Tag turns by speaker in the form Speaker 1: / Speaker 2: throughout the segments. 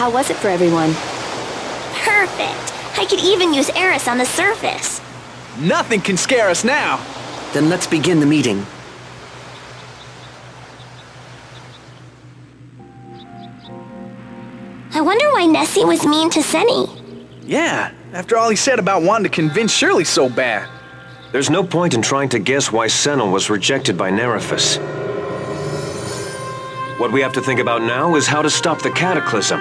Speaker 1: How was it for everyone?
Speaker 2: Perfect! I could even use Eris on the surface.
Speaker 3: Nothing can scare us now.
Speaker 4: Then let's begin the meeting.
Speaker 2: I wonder why Nessie was mean to Senny.
Speaker 3: Yeah, after all he said about wanting to convince Shirley so bad.
Speaker 5: There's no point in trying to guess why Senel was rejected by Nerifus. What we have to think about now is how to stop the cataclysm.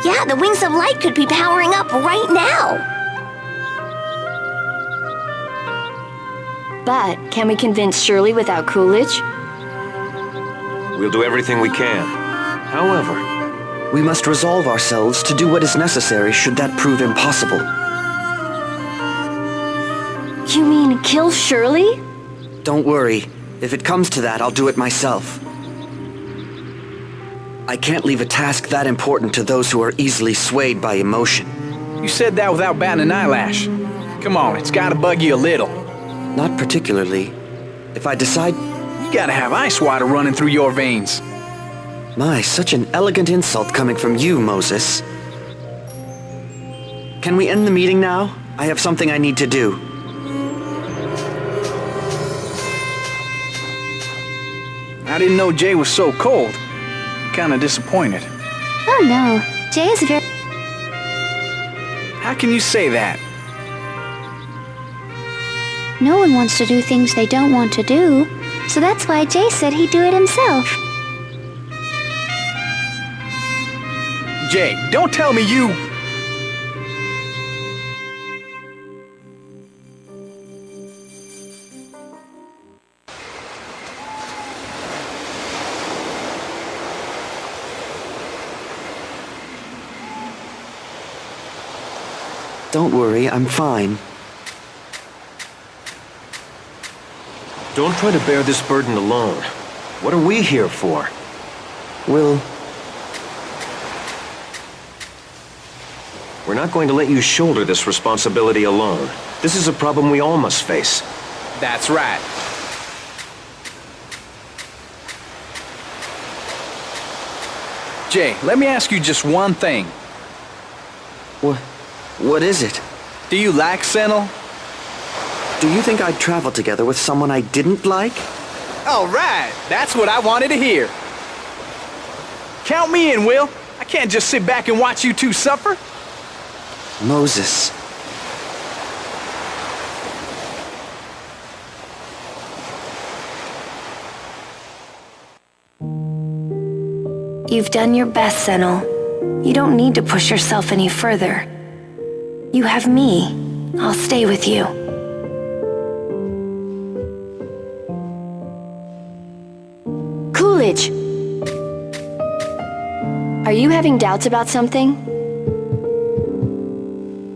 Speaker 2: Yeah, the Wings of Light could be powering up right now.
Speaker 1: But can we convince Shirley without Coolidge?
Speaker 5: We'll do everything we can. However,
Speaker 4: We must resolve ourselves to do what is necessary should that prove impossible.
Speaker 1: You mean kill Shirley?
Speaker 4: Don't worry. If it comes to that, I'll do it myself. I can't leave a task that important to those who are easily swayed by emotion.
Speaker 3: You said that without batting an eyelash. Come on, it's gotta bug you a little.
Speaker 4: Not particularly. If I decide...
Speaker 3: You gotta have ice water running through your veins.
Speaker 4: My, such an elegant insult coming from you, Moses. Can we end the meeting now? I have something I need to do.
Speaker 3: I didn't know Jay was so cold. Kinda disappointed.
Speaker 6: Oh no, Jay is very...
Speaker 3: How can you say that?
Speaker 6: No one wants to do things they don't want to do, so that's why Jay said he'd do it himself.
Speaker 3: Jay, don't tell me you...
Speaker 4: Don't worry, I'm fine.
Speaker 5: don't try to bear this burden alone. What are we here for? We're not going to let you shoulder this responsibility alone. This is a problem we all must face.
Speaker 3: That's right. Jay, let me ask you just one thing.
Speaker 4: What is it?
Speaker 3: Do you like Senel?
Speaker 4: Do you think I'd travel together with someone I didn't like?
Speaker 3: All right, that's what I wanted to hear. Count me in, Will. I can't just sit back and watch you two suffer.
Speaker 4: Moses.
Speaker 1: You've done your best, Senel. You don't need to push yourself any further. You have me. I'll stay with you. Coolidge! Are you having doubts about something?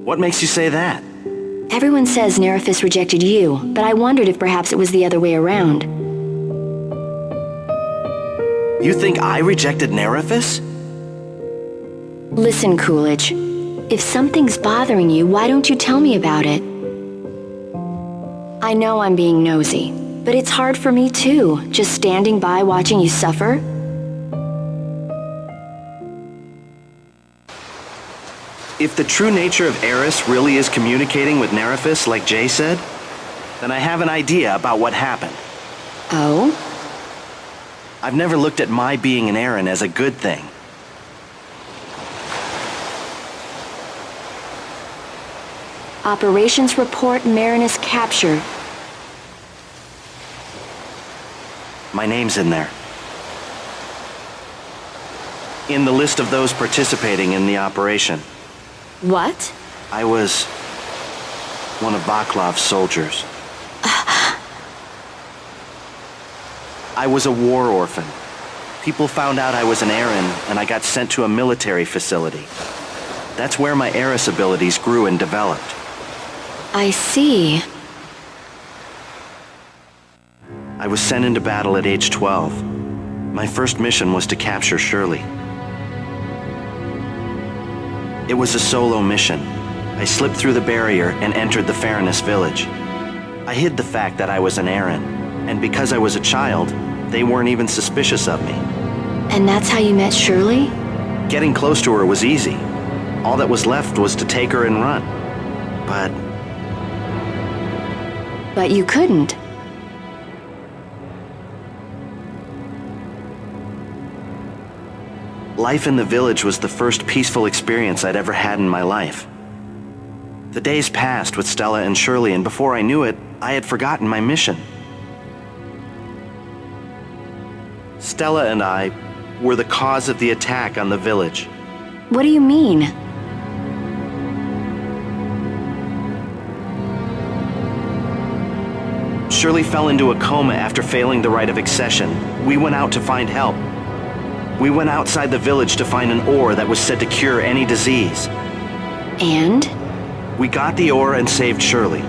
Speaker 4: What makes you say that?
Speaker 1: Everyone says Nerifus rejected you, but I wondered if perhaps it was the other way around.
Speaker 4: You think I rejected Nerifus?
Speaker 1: Listen, Coolidge. If something's bothering you, why don't you tell me about it? I know I'm being nosy, but it's hard for me too, just standing by watching you suffer.
Speaker 4: If the true nature of Eris really is communicating with Nerifus like Jay said, then I have an idea about what happened.
Speaker 1: Oh?
Speaker 4: I've never looked at my being an Aaron as a good thing.
Speaker 1: Operations report Marinus captured.
Speaker 4: My name's in there. In the list of those participating in the operation.
Speaker 1: What?
Speaker 4: I was one of Vaklav's soldiers. I was a war orphan. People found out I was an Aaron, and I got sent to a military facility. That's where my Eris abilities grew and developed.
Speaker 1: I see.
Speaker 4: I was sent into battle at age 12. My first mission was to capture Shirley. It was a solo mission. I slipped through the barrier and entered the Fairness village. I hid the fact that I was an Aaron, and because I was a child, they weren't even suspicious of me.
Speaker 1: And that's how you met Shirley?
Speaker 4: Getting close to her was easy. All that was left was to take her and run.
Speaker 1: But you couldn't.
Speaker 4: Life in the village was the first peaceful experience I'd ever had in my life. The days passed with Stella and Shirley, and before I knew it, I had forgotten my mission. Stella and I were the cause of the attack on the village.
Speaker 1: What do you mean?
Speaker 4: Shirley fell into a coma after failing the rite of accession. We went out to find help. We went outside the village to find an ore that was said to cure any disease.
Speaker 1: And?
Speaker 4: We got the ore and saved Shirley.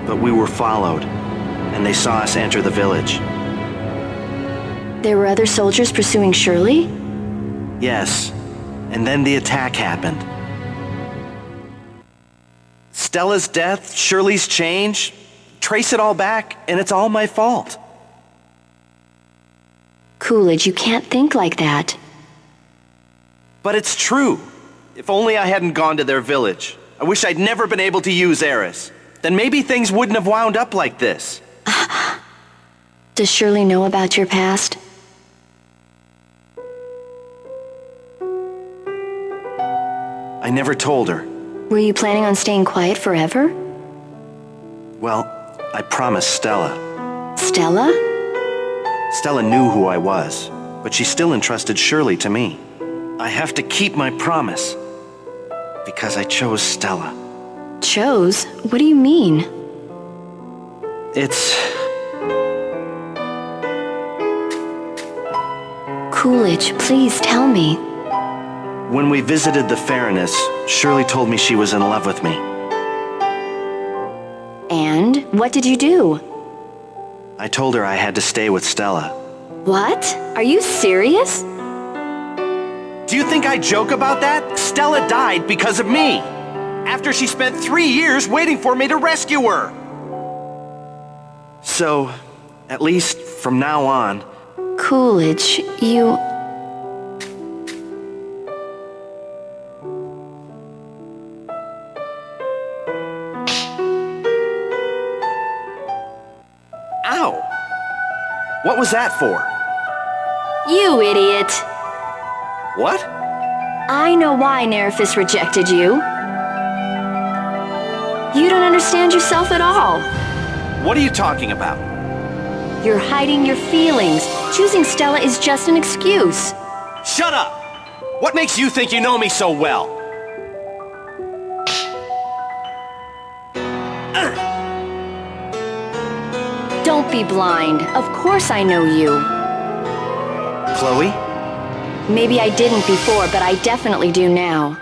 Speaker 4: But we were followed, and they saw us enter the village.
Speaker 1: There were other soldiers pursuing Shirley?
Speaker 4: Yes, and then the attack happened. Stella's death, Shirley's change, trace it all back, and it's all my fault.
Speaker 1: Coolidge, you can't think like that.
Speaker 4: But it's true. If only I hadn't gone to their village. I wish I'd never been able to use Eris. Then maybe things wouldn't have wound up like this.
Speaker 1: Does Shirley know about your past?
Speaker 4: I never told her.
Speaker 1: Were you planning on staying quiet forever?
Speaker 4: Well, I promised Stella.
Speaker 1: Stella?
Speaker 4: Stella knew who I was, but she still entrusted Shirley to me. I have to keep my promise, because I chose Stella.
Speaker 1: Chose? What do you mean?
Speaker 4: It's...
Speaker 1: Coolidge, please tell me.
Speaker 4: When we visited the Fairness, Shirley told me she was in love with me.
Speaker 1: And? What did you do?
Speaker 4: I told her I had to stay with Stella.
Speaker 1: What? Are you serious?
Speaker 4: Do you think I joke about that? Stella died because of me, after she spent 3 years waiting for me to rescue her. So, at least from now on...
Speaker 1: Coolidge, you...
Speaker 4: Ow! What was that for?
Speaker 1: You idiot!
Speaker 4: What?
Speaker 1: I know why Nerifus rejected you. You don't understand yourself at all.
Speaker 4: What are you talking about?
Speaker 1: You're hiding your feelings. Choosing Stella is just an excuse.
Speaker 4: Shut up! What makes you think you know me so well?
Speaker 1: Don't be blind. Of course I know you.
Speaker 4: Chloe?
Speaker 1: Maybe I didn't before, but I definitely do now.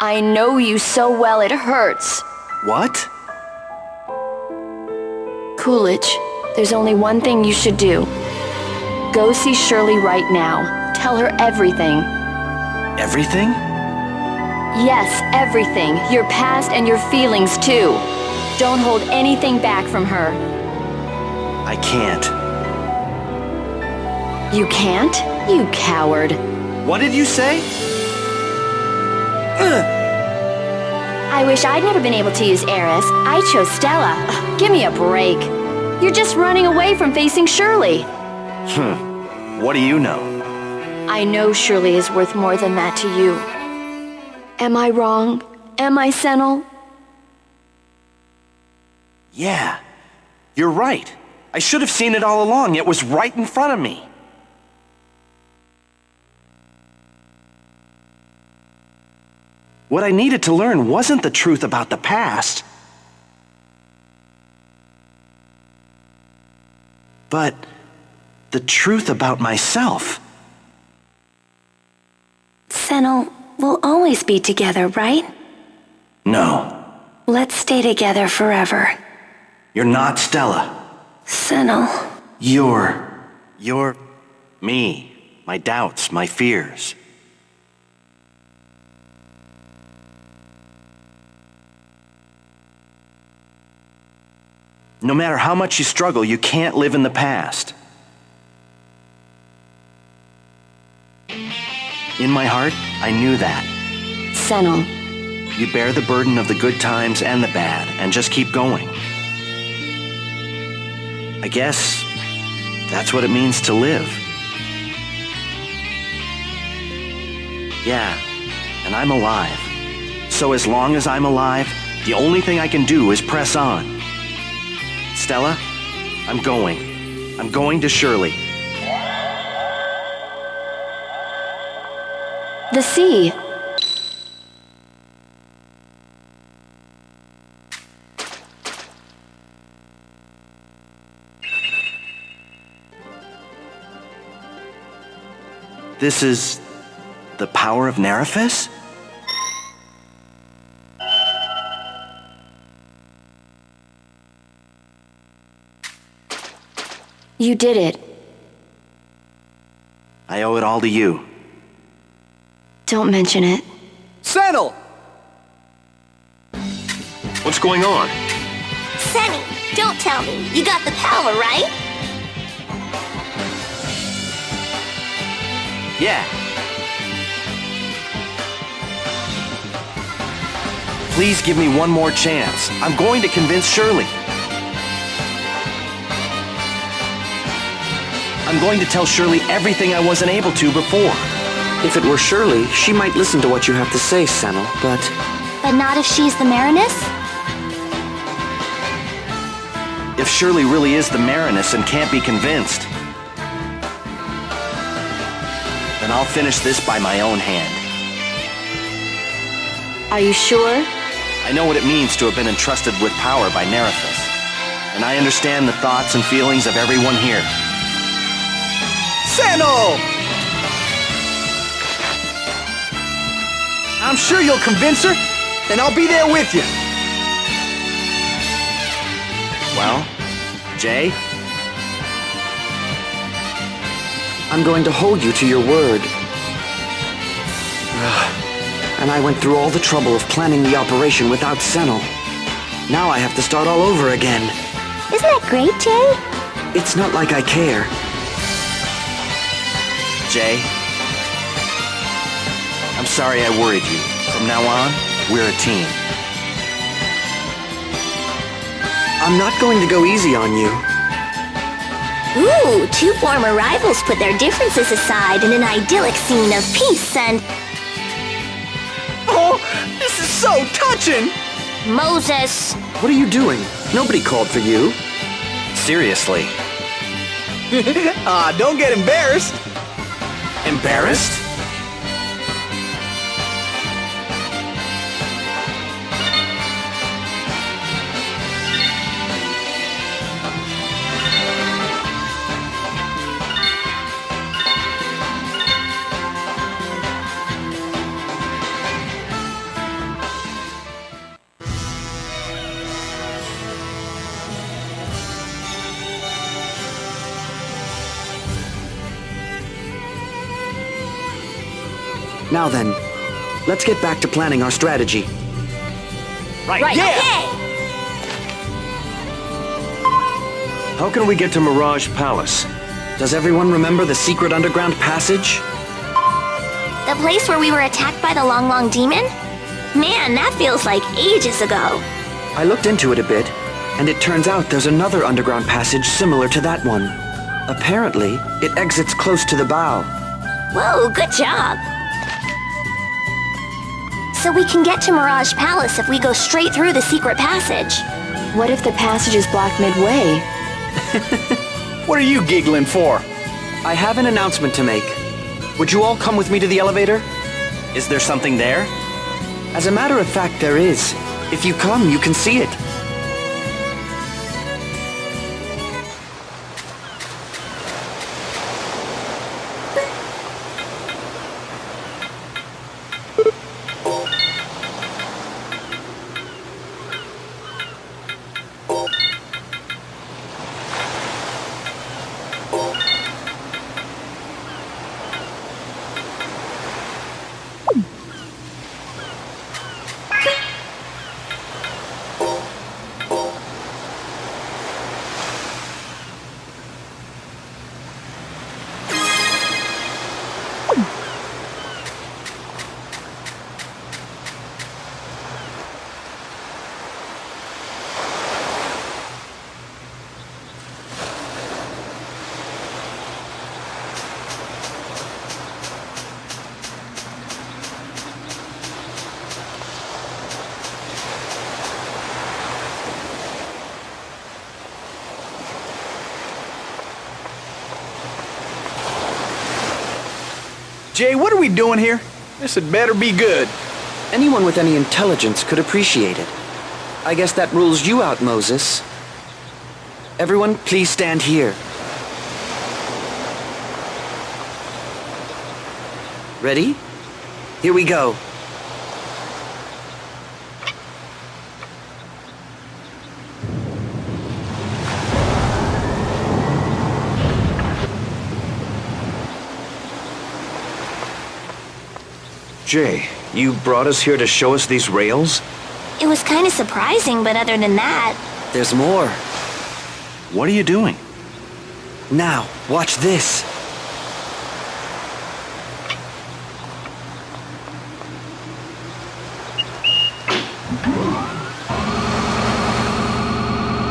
Speaker 1: I know you so well it hurts.
Speaker 4: What?
Speaker 1: Coolidge, there's only one thing you should do. Go see Shirley right now. Tell her everything.
Speaker 4: Everything?
Speaker 1: Yes, everything. Your past and your feelings, too. Don't hold anything back from her.
Speaker 4: I can't.
Speaker 1: You can't? You coward.
Speaker 4: What did you say?
Speaker 1: I wish I'd never been able to use Eris. I chose Stella. Ugh, give me a break. You're just running away from facing Shirley.
Speaker 4: What do you know?
Speaker 1: I know Shirley is worth more than that to you. Am I wrong? Am I Senel?
Speaker 4: Yeah, you're right. I should have seen it all along. It was right in front of me. What I needed to learn wasn't the truth about the past, but the truth about myself.
Speaker 2: Senel, we'll always be together, right?
Speaker 4: No,
Speaker 2: Let's stay together forever.
Speaker 4: you're not Stella.
Speaker 2: Senel.
Speaker 4: You're me, my doubts, my fears. No matter how much you struggle, you can't live in the past. In my heart, I knew that.
Speaker 1: Senel,
Speaker 4: You bear the burden of the good times and the bad, and just keep going. I guess that's what it means to live. Yeah, and I'm alive. So as long as I'm alive, the only thing I can do is press on. Stella, I'm going. I'm going to Shirley.
Speaker 1: the sea.
Speaker 4: This is the power of Nerifus?
Speaker 1: You did it.
Speaker 4: I owe it all to you.
Speaker 1: Don't mention it.
Speaker 3: Senel!
Speaker 5: What's going on?
Speaker 2: Sunny, don't tell me. You got the power, right?
Speaker 4: Yeah. Please give me one more chance. I'm going to convince Shirley. I'm going to tell Shirley everything I wasn't able to before.
Speaker 7: If it were Shirley, she might listen to what you have to say, Senel, but...
Speaker 6: But not if she's the Marinus?
Speaker 4: If Shirley really is the Marinus and can't be convinced, then I'll finish this by my own hand.
Speaker 1: Are you sure?
Speaker 4: I know what it means to have been entrusted with power by Nerifus, and I understand the thoughts and feelings of everyone here.
Speaker 3: Senel! I'm sure you'll convince her, and I'll be there with you.
Speaker 4: Well, Jay?
Speaker 7: I'm going to hold you to your word. And I went through all the trouble of planning the operation without Senel. Now I have to start all over again.
Speaker 6: Isn't that great, Jay?
Speaker 7: It's not like I care.
Speaker 4: Jay? I'm sorry I worried you. From now on, we're a team.
Speaker 7: I'm not going to go easy on you.
Speaker 2: Ooh, two former rivals put their differences aside in an idyllic scene of peace and...
Speaker 3: Oh, this is so touching!
Speaker 2: Moses!
Speaker 7: What are you doing? Nobody called for you.
Speaker 4: Seriously.
Speaker 3: Don't get embarrassed.
Speaker 4: Embarrassed?
Speaker 7: Now then, let's get back to planning our strategy.
Speaker 4: Right.
Speaker 2: Right,
Speaker 3: Yeah.
Speaker 2: okay!
Speaker 5: How can we get to Mirage Palace?
Speaker 7: Does everyone remember the secret underground passage?
Speaker 2: The place where we were attacked by the Long Long Demon? Man, that feels like ages ago.
Speaker 7: I looked into it a bit, and it turns out there's another underground passage similar to that one. Apparently, it exits close to the bow.
Speaker 2: Whoa, good job. So we can get to Mirage Palace if we go straight through the secret passage.
Speaker 1: What if the passage is blocked midway?
Speaker 3: What are you giggling for?
Speaker 7: I have an announcement to make. Would you all come with me to the elevator?
Speaker 4: Is there something there?
Speaker 7: As a matter of fact, there is. If you come, you can see it.
Speaker 3: Jay, what are we doing here? This had better be good.
Speaker 7: Anyone with any intelligence could appreciate it. I guess that rules you out, Moses. Everyone, please stand here. Ready? Here we go.
Speaker 5: Jay, you brought us here to show us these rails?
Speaker 2: It was kind of surprising, but other than that...
Speaker 7: There's more.
Speaker 4: What are you doing?
Speaker 7: Now, watch this.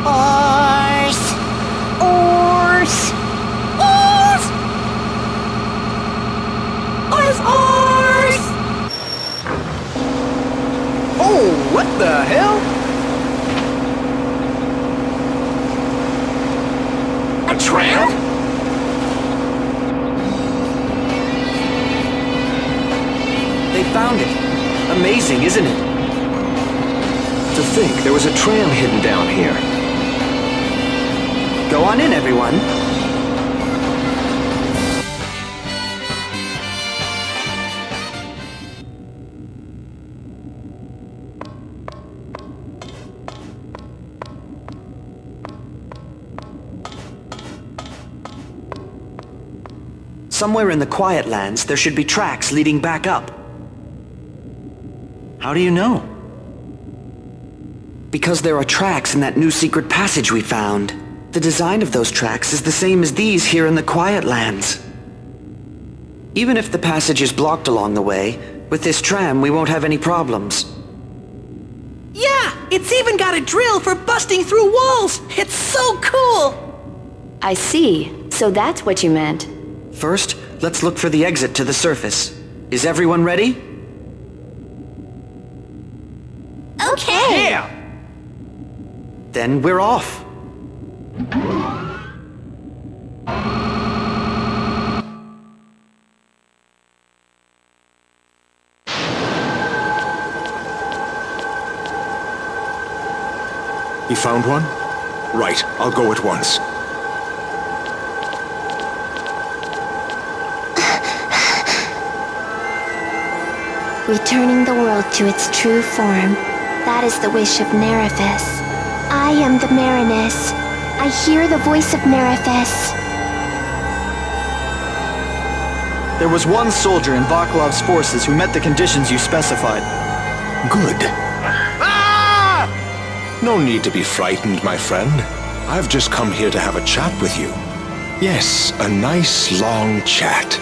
Speaker 2: Oars! Oars! Oars! Oars! Oars!
Speaker 3: Oh, what the hell?
Speaker 2: A tram?
Speaker 7: They found it. Amazing, isn't it?
Speaker 5: To think there was a tram hidden down here.
Speaker 7: Go on in, everyone. Somewhere in the Quiet Lands, there should be tracks leading back up.
Speaker 4: How do you know?
Speaker 7: Because there are tracks in that new secret passage we found. The design of those tracks is the same as these here in the Quiet Lands. Even if the passage is blocked along the way, with this tram we won't have any problems.
Speaker 8: Yeah! It's even got a drill for busting through walls! It's so cool!
Speaker 1: I see. So that's what you meant.
Speaker 7: First, let's look for the exit to the surface. Is everyone ready?
Speaker 2: Okay!
Speaker 3: Yeah!
Speaker 7: Then we're off.
Speaker 9: You found one? Right, I'll go at once.
Speaker 6: Returning the world to its true form. That is the wish of Nerifis. I am the Marinus. I hear the voice of Nerifis.
Speaker 10: There was one soldier in Vaklov's forces who met the conditions you specified.
Speaker 9: Good. No need to be frightened, my friend. I've just come here to have a chat with you. Yes, a nice long chat.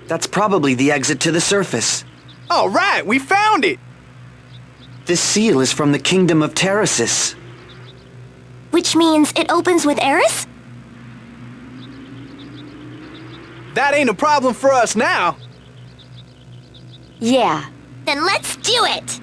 Speaker 7: That's probably the exit to the surface.
Speaker 3: All right, we found it!
Speaker 7: This seal is from the Kingdom of Terrasis.
Speaker 2: Which means it opens with Eris?
Speaker 3: That ain't a problem for us now.
Speaker 1: Yeah.
Speaker 2: Then let's do it!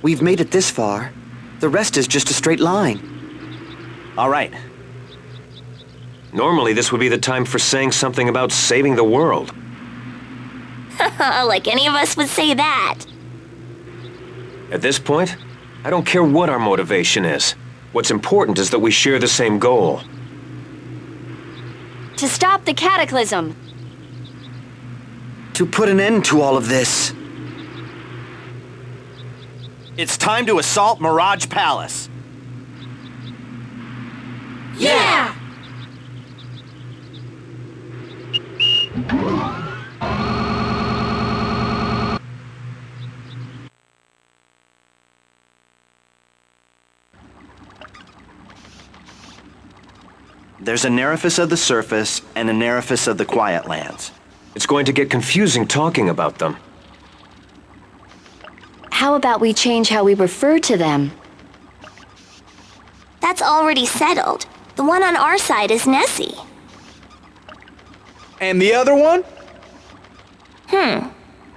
Speaker 7: We've made it this far. The rest is just a straight line.
Speaker 4: All right.
Speaker 5: Normally this would be the time for saying something about saving the world.
Speaker 2: Like any of us would say that.
Speaker 5: At this point, I don't care what our motivation is. What's important is that we share the same goal.
Speaker 1: To stop the cataclysm.
Speaker 7: To put an end to all of this.
Speaker 4: It's time to assault Mirage Palace.
Speaker 2: Yeah!
Speaker 4: There's a Nerifus of the surface and a Nerifus of the Quiet Lands.
Speaker 5: It's going to get confusing talking about them.
Speaker 1: How about we change how we refer to them?
Speaker 2: That's already settled. The one on our side is Nessie.
Speaker 3: And the other one?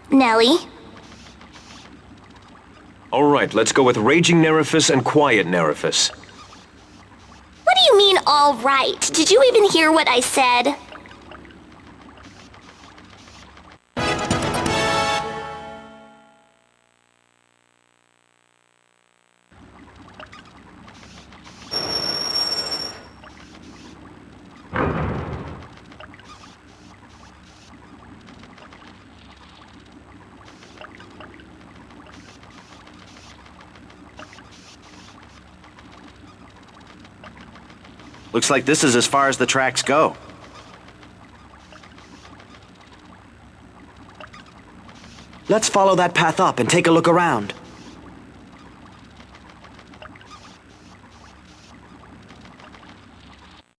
Speaker 2: Nellie?
Speaker 5: All right, let's go with Raging Nerifus and Quiet Nerifus.
Speaker 2: What do you mean, all right? Did you even hear what I said?
Speaker 4: Looks like this is as far as the tracks go.
Speaker 7: Let's follow that path up and take a look around.